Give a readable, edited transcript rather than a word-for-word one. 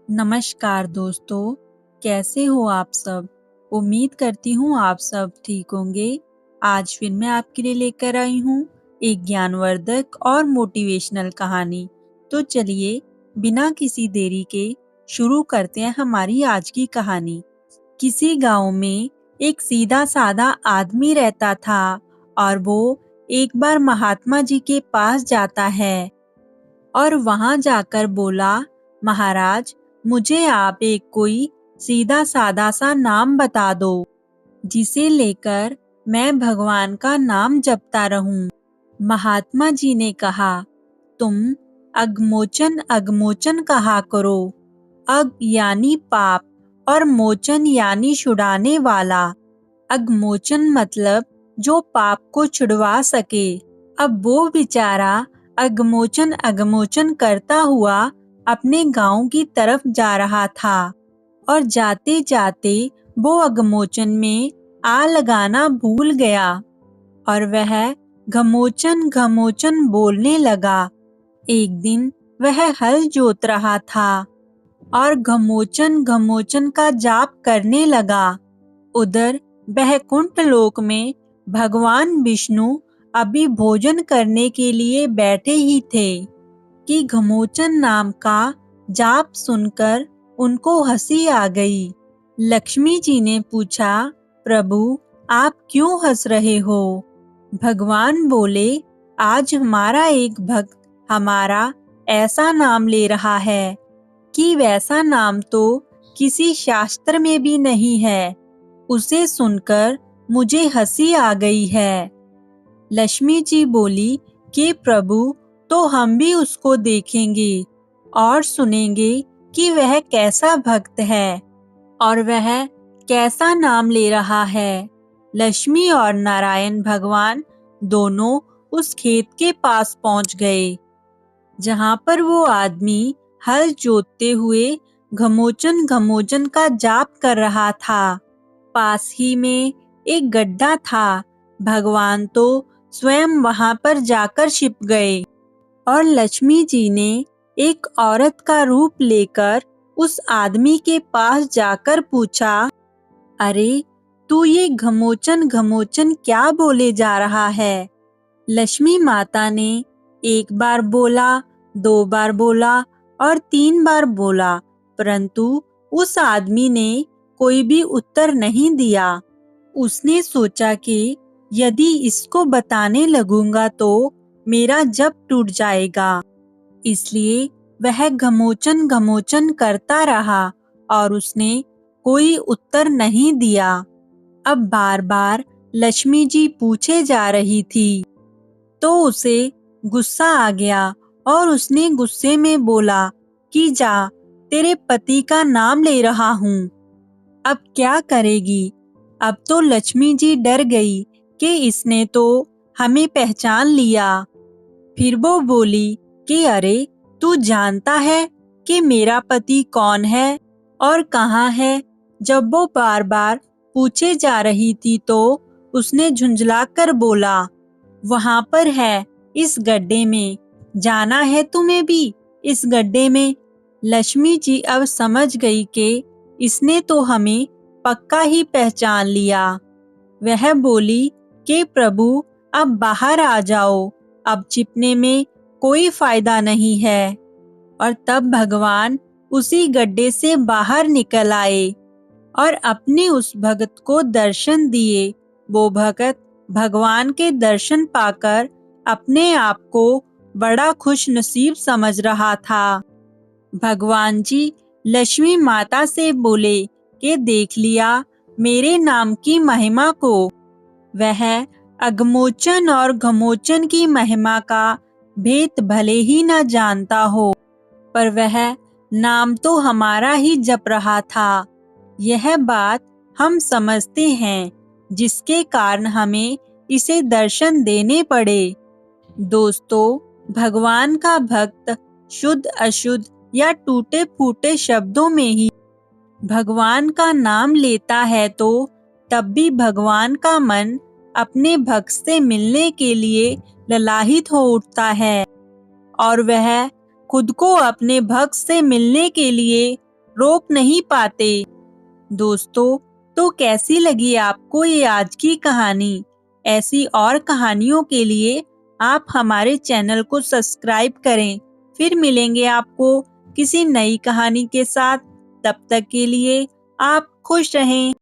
नमस्कार दोस्तों, कैसे हो आप सब? उम्मीद करती हूँ आप सब ठीक होंगे। आज फिर मैं आपके लिए लेकर आई हूँ एक ज्ञानवर्धक और मोटिवेशनल कहानी। तो चलिए बिना किसी देरी के शुरू करते हैं हमारी आज की कहानी। किसी गांव में एक सीधा साधा आदमी रहता था और वो एक बार महात्मा जी के पास जाता है और वहां जाकर बोला, महाराज, मुझे आप एक कोई सीधा साधा सा नाम बता दो जिसे लेकर मैं भगवान का नाम जपता रहूं। महात्मा जी ने कहा, तुम अगमोचन अगमोचन कहा करो। अग यानी पाप और मोचन यानी छुड़ाने वाला। अगमोचन मतलब जो पाप को छुड़वा सके। अब वो बेचारा अगमोचन अगमोचन करता हुआ अपने गांव की तरफ जा रहा था और जाते जाते वो अगमोचन में आ लगाना भूल गया और वह घमोचन घमोचन बोलने लगा। एक दिन वह हल जोत रहा था और घमोचन घमोचन का जाप करने लगा। उधर वैकुंठ लोक में भगवान विष्णु अभी भोजन करने के लिए बैठे ही थे कि घमोचन नाम का जाप सुनकर उनको हंसी आ गई। लक्ष्मी जी ने पूछा, प्रभु, आप क्यों हंस रहे हो? भगवान बोले, आज हमारा एक भक्त हमारा ऐसा नाम ले रहा है कि वैसा नाम तो किसी शास्त्र में भी नहीं है। उसे सुनकर मुझे हंसी आ गई है। लक्ष्मी जी बोली कि प्रभु, तो हम भी उसको देखेंगे और सुनेंगे कि वह कैसा भक्त है और वह कैसा नाम ले रहा है। लक्ष्मी और नारायण भगवान दोनों उस खेत के पास पहुंच गए जहां पर वो आदमी हल जोतते हुए घमोचन घमोचन का जाप कर रहा था। पास ही में एक गड्ढा था। भगवान तो स्वयं वहां पर जाकर छिप गए और लक्ष्मी जी ने एक औरत का रूप लेकर उस आदमी के पास जाकर पूछा, अरे, तू ये घमोचन घमोचन क्या बोले जा रहा है? लक्ष्मी माता ने एक बार बोला, दो बार बोला और तीन बार बोला, परंतु उस आदमी ने कोई भी उत्तर नहीं दिया। उसने सोचा कि यदि इसको बताने लगूंगा तो मेरा जप टूट जाएगा। इसलिए वह घमोचन घमोचन करता रहा और उसने कोई उत्तर नहीं दिया। अब बार बार लक्ष्मी जी पूछे जा रही थी तो उसे गुस्सा आ गया और उसने गुस्से में बोला कि जा, तेरे पति का नाम ले रहा हूँ। अब क्या करेगी? अब तो लक्ष्मी जी डर गई कि इसने तो हमें पहचान लिया। फिर वो बोली कि अरे, तू जानता है कि मेरा पति कौन है और कहाँ है? जब वो बार बार पूछे जा रही थी तो उसने झुंझलाकर बोला, वहां पर है, इस गड्ढे में। जाना है तुम्हें भी इस गड्ढे में? लक्ष्मी जी अब समझ गई कि इसने तो हमें पक्का ही पहचान लिया। वह बोली कि प्रभु, अब बाहर आ जाओ, अब छिपने में कोई फायदा नहीं है। और तब भगवान उसी गड्ढे से बाहर निकल आए और अपने उस भगत को दर्शन दिए। वो भगत भगवान के दर्शन पाकर अपने आप को बड़ा खुश नसीब समझ रहा था। भगवान जी लक्ष्मी माता से बोले कि देख लिया मेरे नाम की महिमा को। वह अगमोचन और घमोचन की महिमा का भेद भले ही न जानता हो, पर वह नाम तो हमारा ही जप रहा था। यह बात हम समझते हैं, जिसके कारण हमें इसे दर्शन देने पड़े। दोस्तों, भगवान का भक्त शुद्ध अशुद्ध या टूटे फूटे शब्दों में ही भगवान का नाम लेता है तो तब भी भगवान का मन अपने भक्त से मिलने के लिए ललाहित हो उठता है और वह खुद को अपने भक्त से मिलने के लिए रोक नहीं पाते। दोस्तों, तो कैसी लगी आपको ये आज की कहानी? ऐसी और कहानियों के लिए आप हमारे चैनल को सब्सक्राइब करें। फिर मिलेंगे आपको किसी नई कहानी के साथ। तब तक के लिए आप खुश रहें।